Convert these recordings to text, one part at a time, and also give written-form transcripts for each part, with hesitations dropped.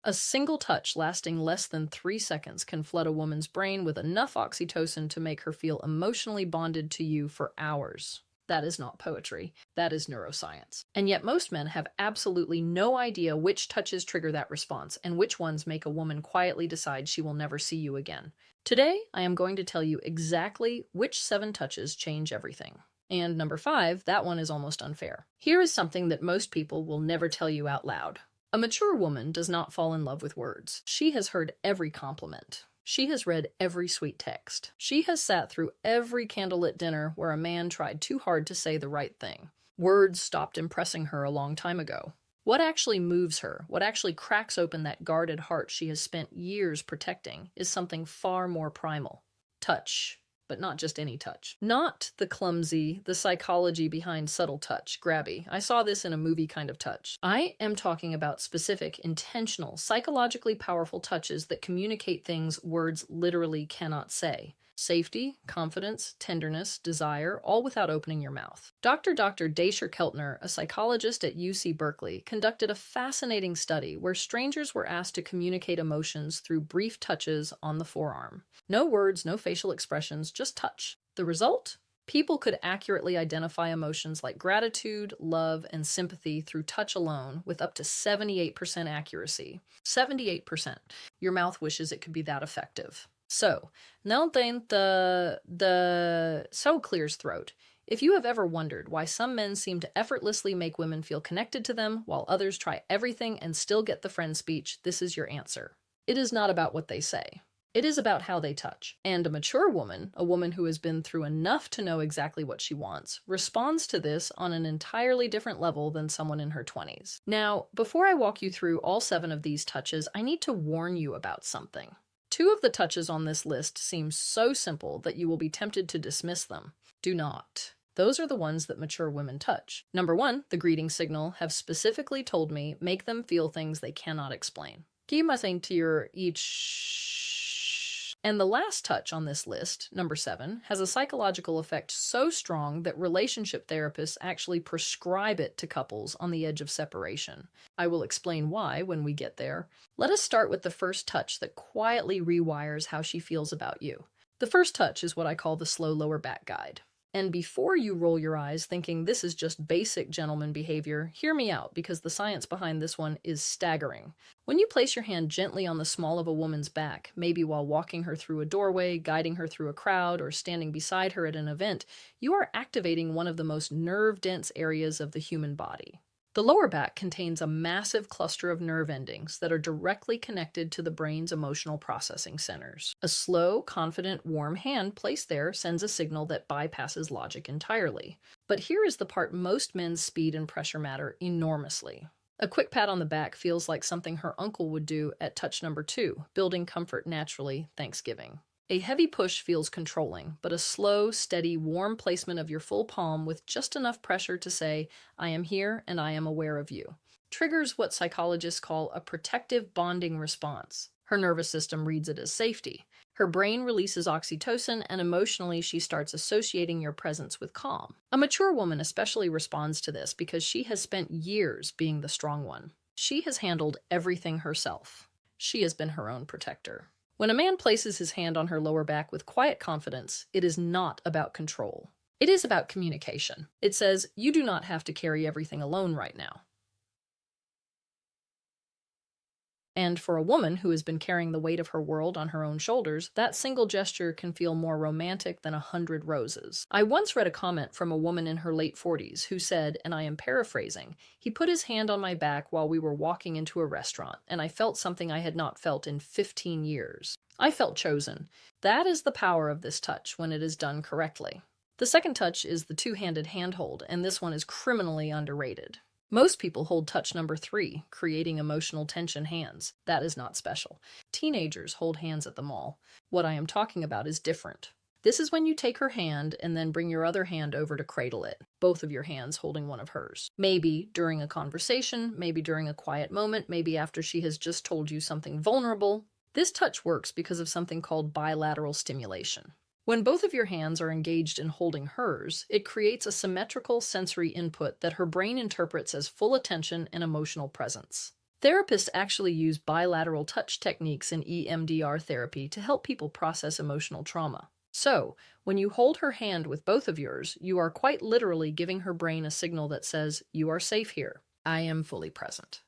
A single touch lasting less than 3 seconds can flood a woman's brain with enough oxytocin to make her feel emotionally bonded to you for hours. That is not poetry. That is neuroscience. And yet most men have absolutely no idea which touches trigger that response and which ones make a woman quietly decide she will never see you again. Today, I am going to tell you exactly which 7 touches change everything. And number 5, that one is almost unfair. Here is something that most people will never tell you out loud. A mature woman does not fall in love with words. She has heard every compliment. She has read every sweet text. She has sat through every candlelit dinner where a man tried too hard to say the right thing. Words stopped impressing her a long time ago. What actually moves her, what actually cracks open that guarded heart she has spent years protecting, is something far more primal. Touch. But not just any touch. Not the clumsy, the psychology behind subtle touch, grabby. I saw this in a movie kind of touch. I am talking about specific, intentional, psychologically powerful touches that communicate things words literally cannot say. Safety, confidence, tenderness, desire, all without opening your mouth. Dr. Daisher Keltner, a psychologist at UC Berkeley, conducted a fascinating study where strangers were asked to communicate emotions through brief touches on the forearm. No words, no facial expressions, just touch. The result? People could accurately identify emotions like gratitude, love, and sympathy through touch alone with up to 78% accuracy. 78%. Your mouth wishes it could be that effective. So, now then so clears throat. If you have ever wondered why some men seem to effortlessly make women feel connected to them while others try everything and still get the friend speech, this is your answer. It is not about what they say. It is about how they touch. And a mature woman, a woman who has been through enough to know exactly what she wants, responds to this on an entirely different level than someone in her 20s. Now, before I walk you through all 7 of these touches, I need to warn you about something. 2 of the touches on this list seem so simple that you will be tempted to dismiss them. Do not. Those are the ones that mature women touch. Number 1, the greeting signal, have specifically told me make them feel things they cannot explain. And the last touch on this list, number 7, has a psychological effect so strong that relationship therapists actually prescribe it to couples on the edge of separation. I will explain why when we get there. Let us start with the first touch that quietly rewires how she feels about you. The first touch is what I call the slow lower back guide. And before you roll your eyes thinking this is just basic gentleman behavior, hear me out because the science behind this one is staggering. When you place your hand gently on the small of a woman's back, maybe while walking her through a doorway, guiding her through a crowd, or standing beside her at an event, you are activating one of the most nerve-dense areas of the human body. The lower back contains a massive cluster of nerve endings that are directly connected to the brain's emotional processing centers. A slow, confident, warm hand placed there sends a signal that bypasses logic entirely. But here is the part most men's speed and pressure matter enormously. A quick pat on the back feels like something her uncle would do at touch number 2, building comfort naturally, Thanksgiving. A heavy push feels controlling, but a slow, steady, warm placement of your full palm with just enough pressure to say, I am here and I am aware of you, triggers what psychologists call a protective bonding response. Her nervous system reads it as safety. Her brain releases oxytocin, and emotionally she starts associating your presence with calm. A mature woman especially responds to this because she has spent years being the strong one. She has handled everything herself. She has been her own protector. When a man places his hand on her lower back with quiet confidence, it is not about control. It is about communication. It says, you do not have to carry everything alone right now. And for a woman who has been carrying the weight of her world on her own shoulders, that single gesture can feel more romantic than 100 roses. I once read a comment from a woman in her late 40s who said, and I am paraphrasing, he put his hand on my back while we were walking into a restaurant, and I felt something I had not felt in 15 years. I felt chosen. That is the power of this touch when it is done correctly. The second touch is the two-handed handhold, and this one is criminally underrated. Most people hold touch number 3, creating emotional tension hands. That is not special. Teenagers hold hands at the mall. What I am talking about is different. This is when you take her hand and then bring your other hand over to cradle it, both of your hands holding one of hers. Maybe during a conversation, maybe during a quiet moment, maybe after she has just told you something vulnerable. This touch works because of something called bilateral stimulation. When both of your hands are engaged in holding hers, it creates a symmetrical sensory input that her brain interprets as full attention and emotional presence. Therapists actually use bilateral touch techniques in EMDR therapy to help people process emotional trauma. So, when you hold her hand with both of yours, you are quite literally giving her brain a signal that says, "You are safe here. I am fully present."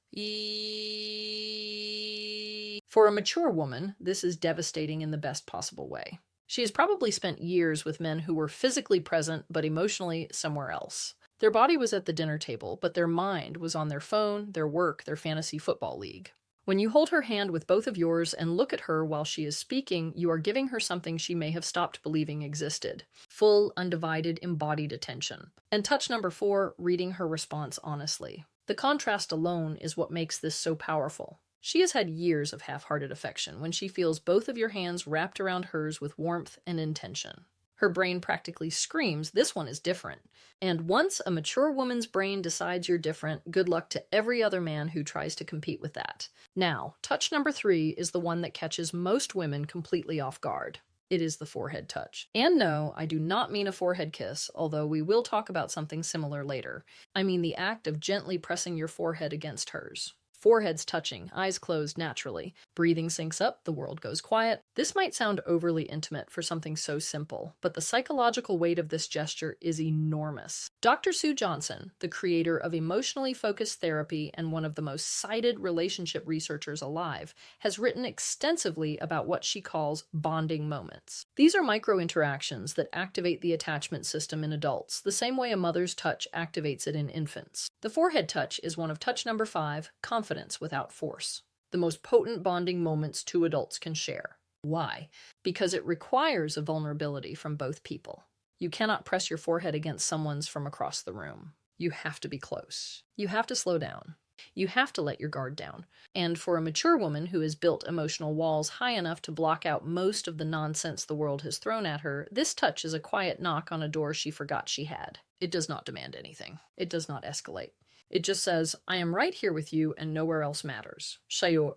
For a mature woman, this is devastating in the best possible way. She has probably spent years with men who were physically present but emotionally somewhere else. Their body was at the dinner table, but their mind was on their phone, their work, their fantasy football league. When you hold her hand with both of yours and look at her while she is speaking, you are giving her something she may have stopped believing existed. Full, undivided, embodied attention. And touch number 4, reading her response honestly. The contrast alone is what makes this so powerful. She has had years of half-hearted affection when she feels both of your hands wrapped around hers with warmth and intention. Her brain practically screams, "This one is different." And once a mature woman's brain decides you're different, good luck to every other man who tries to compete with that. Now, touch number 3 is the one that catches most women completely off guard. It is the forehead touch. And no, I do not mean a forehead kiss, although we will talk about something similar later. I mean the act of gently pressing your forehead against hers. Foreheads touching, eyes closed naturally. Breathing syncs up, the world goes quiet. This might sound overly intimate for something so simple, but the psychological weight of this gesture is enormous. Dr. Sue Johnson, the creator of emotionally focused therapy and one of the most cited relationship researchers alive, has written extensively about what she calls bonding moments. These are micro-interactions that activate the attachment system in adults, the same way a mother's touch activates it in infants. The forehead touch is one of touch number 5, confidence without force. The most potent bonding moments two adults can share. Why? Because it requires a vulnerability from both people. You cannot press your forehead against someone's from across the room. You have to be close. You have to slow down. You have to let your guard down. And for a mature woman who has built emotional walls high enough to block out most of the nonsense the world has thrown at her, this touch is a quiet knock on a door she forgot she had. It does not demand anything. It does not escalate. It just says, "I am right here with you and nowhere else matters." A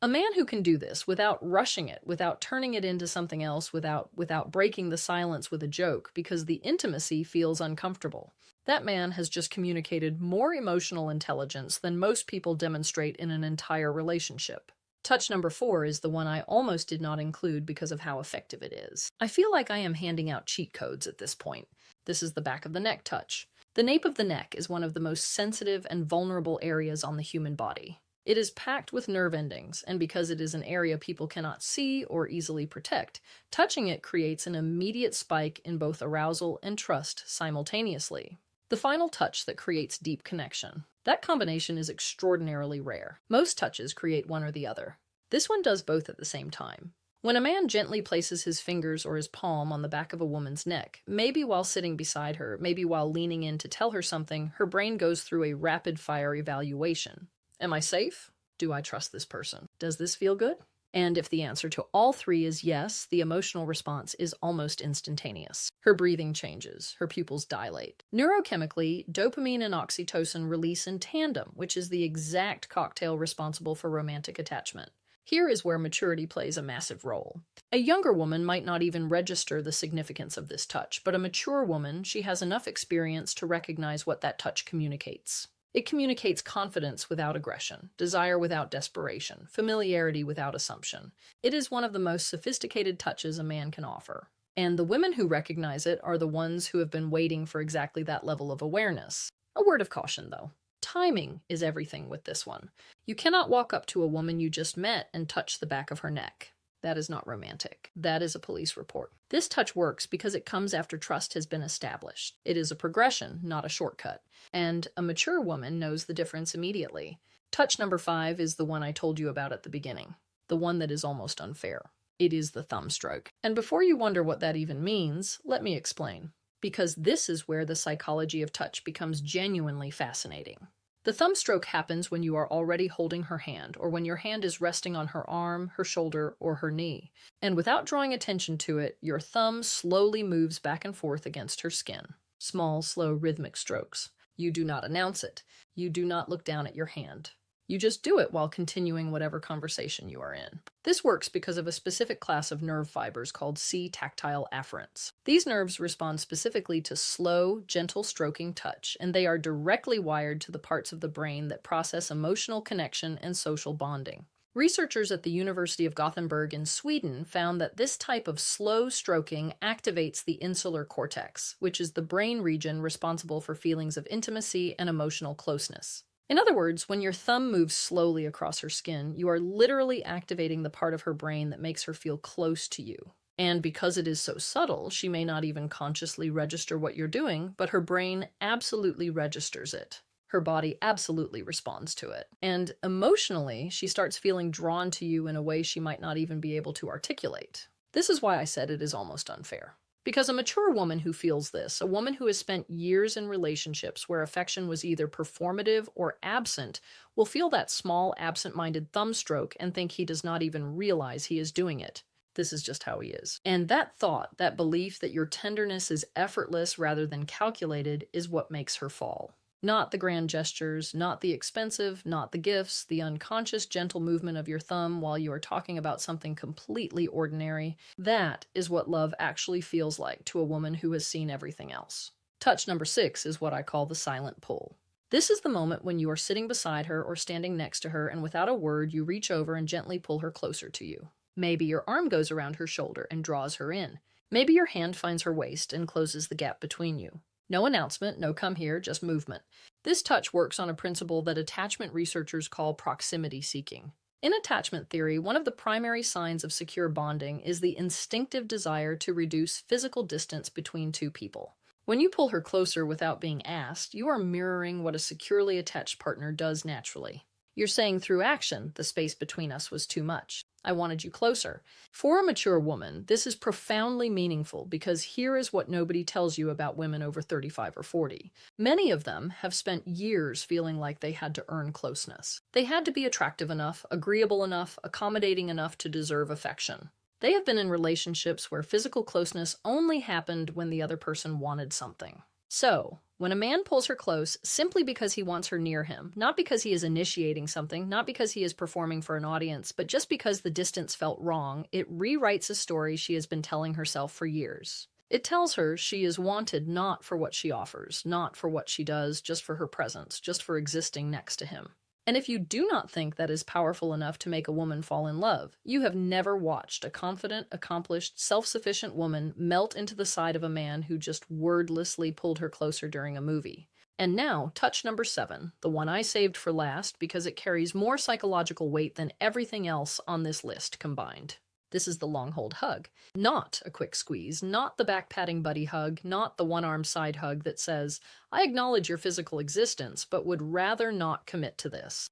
man who can do this without rushing it, without turning it into something else, without breaking the silence with a joke, because the intimacy feels uncomfortable. That man has just communicated more emotional intelligence than most people demonstrate in an entire relationship. Touch number 4 is the one I almost did not include because of how effective it is. I feel like I am handing out cheat codes at this point. This is the back of the neck touch. The nape of the neck is one of the most sensitive and vulnerable areas on the human body. It is packed with nerve endings, and because it is an area people cannot see or easily protect, touching it creates an immediate spike in both arousal and trust simultaneously. The final touch that creates deep connection. That combination is extraordinarily rare. Most touches create one or the other. This one does both at the same time. When a man gently places his fingers or his palm on the back of a woman's neck, maybe while sitting beside her, maybe while leaning in to tell her something, her brain goes through a rapid-fire evaluation. Am I safe? Do I trust this person? Does this feel good? And if the answer to all 3 is yes, the emotional response is almost instantaneous. Her breathing changes, her pupils dilate. Neurochemically, dopamine and oxytocin release in tandem, which is the exact cocktail responsible for romantic attachment. Here is where maturity plays a massive role. A younger woman might not even register the significance of this touch, but a mature woman, she has enough experience to recognize what that touch communicates. It communicates confidence without aggression, desire without desperation, familiarity without assumption. It is one of the most sophisticated touches a man can offer. And the women who recognize it are the ones who have been waiting for exactly that level of awareness. A word of caution, though. Timing is everything with this one. You cannot walk up to a woman you just met and touch the back of her neck. That is not romantic. That is a police report. This touch works because it comes after trust has been established. It is a progression, not a shortcut. And a mature woman knows the difference immediately. Touch number 5 is the one I told you about at the beginning. The one that is almost unfair. It is the thumb stroke. And before you wonder what that even means, let me explain. Because this is where the psychology of touch becomes genuinely fascinating. The thumb stroke happens when you are already holding her hand, or when your hand is resting on her arm, her shoulder, or her knee. And without drawing attention to it, your thumb slowly moves back and forth against her skin. Small, slow, rhythmic strokes. You do not announce it. You do not look down at your hand. You just do it while continuing whatever conversation you are in. This works because of a specific class of nerve fibers called C-tactile afferents. These nerves respond specifically to slow, gentle stroking touch, and they are directly wired to the parts of the brain that process emotional connection and social bonding. Researchers at the University of Gothenburg in Sweden found that this type of slow stroking activates the insular cortex, which is the brain region responsible for feelings of intimacy and emotional closeness. In other words, when your thumb moves slowly across her skin, you are literally activating the part of her brain that makes her feel close to you. And because it is so subtle, she may not even consciously register what you're doing, but her brain absolutely registers it. Her body absolutely responds to it. And emotionally, she starts feeling drawn to you in a way she might not even be able to articulate. This is why I said it is almost unfair. Because a mature woman who feels this, a woman who has spent years in relationships where affection was either performative or absent, will feel that small, absent-minded thumb stroke and think he does not even realize he is doing it. This is just how he is. And that thought, that belief that your tenderness is effortless rather than calculated, is what makes her fall. Not the grand gestures, not the expensive, not the gifts, the unconscious gentle movement of your thumb while you are talking about something completely ordinary. That is what love actually feels like to a woman who has seen everything else. Touch number 6 is what I call the silent pull. This is the moment when you are sitting beside her or standing next to her and without a word you reach over and gently pull her closer to you. Maybe your arm goes around her shoulder and draws her in. Maybe your hand finds her waist and closes the gap between you. No announcement, no come here, just movement. This touch works on a principle that attachment researchers call proximity seeking. In attachment theory, one of the primary signs of secure bonding is the instinctive desire to reduce physical distance between two people. When you pull her closer without being asked, you are mirroring what a securely attached partner does naturally. You're saying through action, the space between us was too much. I wanted you closer. For a mature woman, this is profoundly meaningful because here is what nobody tells you about women over 35 or 40. Many of them have spent years feeling like they had to earn closeness. They had to be attractive enough, agreeable enough, accommodating enough to deserve affection. They have been in relationships where physical closeness only happened when the other person wanted something. So, when a man pulls her close simply because he wants her near him, not because he is initiating something, not because he is performing for an audience, but just because the distance felt wrong, it rewrites a story she has been telling herself for years. It tells her she is wanted not for what she offers, not for what she does, just for her presence, just for existing next to him. And if you do not think that is powerful enough to make a woman fall in love, you have never watched a confident, accomplished, self-sufficient woman melt into the side of a man who just wordlessly pulled her closer during a movie. And now, touch number 7, the one I saved for last because it carries more psychological weight than everything else on this list combined. This is the long hold hug. Not a quick squeeze, not the back-patting buddy hug, not the one-arm side hug that says, I acknowledge your physical existence, but would rather not commit to this.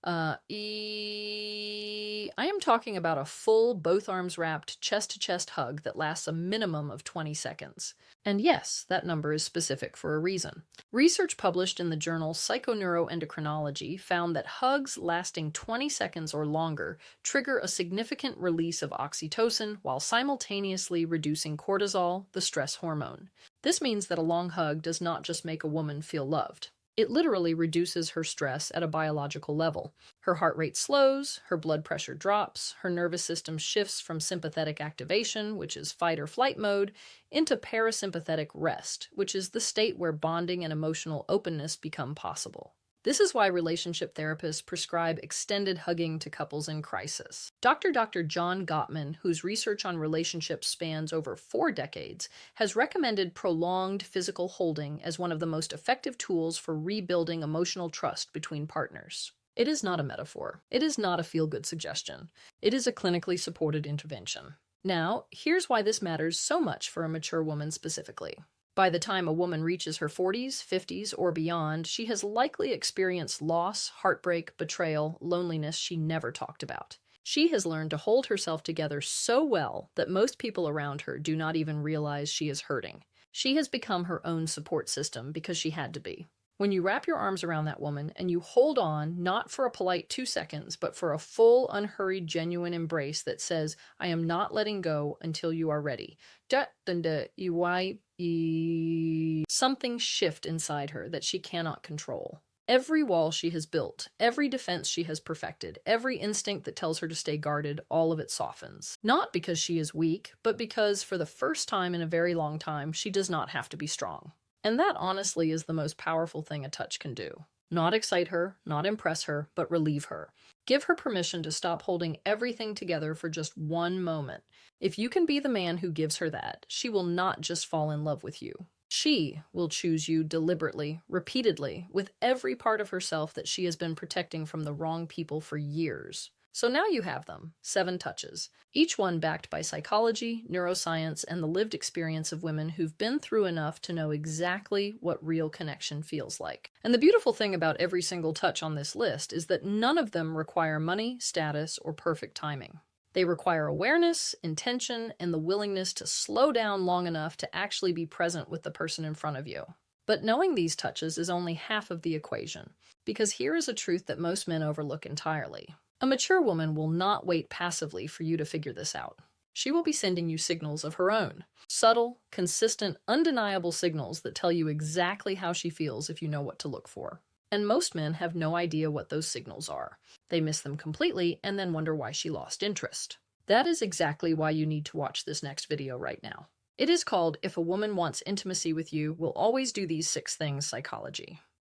I am talking about a full, both arms wrapped, chest-to-chest hug that lasts a minimum of 20 seconds. And yes, that number is specific for a reason. Research published in the journal Psychoneuroendocrinology found that hugs lasting 20 seconds or longer trigger a significant release of oxytocin while simultaneously reducing cortisol, the stress hormone. This means that a long hug does not just make a woman feel loved. It literally reduces her stress at a biological level. Her heart rate slows, her blood pressure drops, her nervous system shifts from sympathetic activation, which is fight or flight mode, into parasympathetic rest, which is the state where bonding and emotional openness become possible. This is why relationship therapists prescribe extended hugging to couples in crisis. Dr. John Gottman, whose research on relationships spans over 4 decades, has recommended prolonged physical holding as one of the most effective tools for rebuilding emotional trust between partners. It is not a metaphor. It is not a feel-good suggestion. It is a clinically supported intervention. Now, here's why this matters so much for a mature woman specifically. By the time a woman reaches her 40s, 50s, or beyond, she has likely experienced loss, heartbreak, betrayal, loneliness she never talked about. She has learned to hold herself together so well that most people around her do not even realize she is hurting. She has become her own support system because she had to be. When you wrap your arms around that woman and you hold on, not for a polite 2 seconds, but for a full, unhurried, genuine embrace that says, I am not letting go until you are ready. Something shift inside her that she cannot control. Every wall she has built, every defense she has perfected, every instinct that tells her to stay guarded, all of it softens. Not because she is weak, but because, for the first time in a very long time, she does not have to be strong. And that honestly is the most powerful thing a touch can do. Not excite her, not impress her, but relieve her. Give her permission to stop holding everything together for just one moment. If you can be the man who gives her that, she will not just fall in love with you. She will choose you deliberately, repeatedly, with every part of herself that she has been protecting from the wrong people for years. So now you have them, 7 touches, each one backed by psychology, neuroscience, and the lived experience of women who've been through enough to know exactly what real connection feels like. And the beautiful thing about every single touch on this list is that none of them require money, status, or perfect timing. They require awareness, intention, and the willingness to slow down long enough to actually be present with the person in front of you. But knowing these touches is only half of the equation, because here is a truth that most men overlook entirely. A mature woman will not wait passively for you to figure this out. She will be sending you signals of her own. Subtle, consistent, undeniable signals that tell you exactly how she feels if you know what to look for. And most men have no idea what those signals are. They miss them completely and then wonder why she lost interest. That is exactly why you need to watch this next video right now. It is called If a Woman Wants Intimacy with You, Will Always Do These 6 Things Psychology.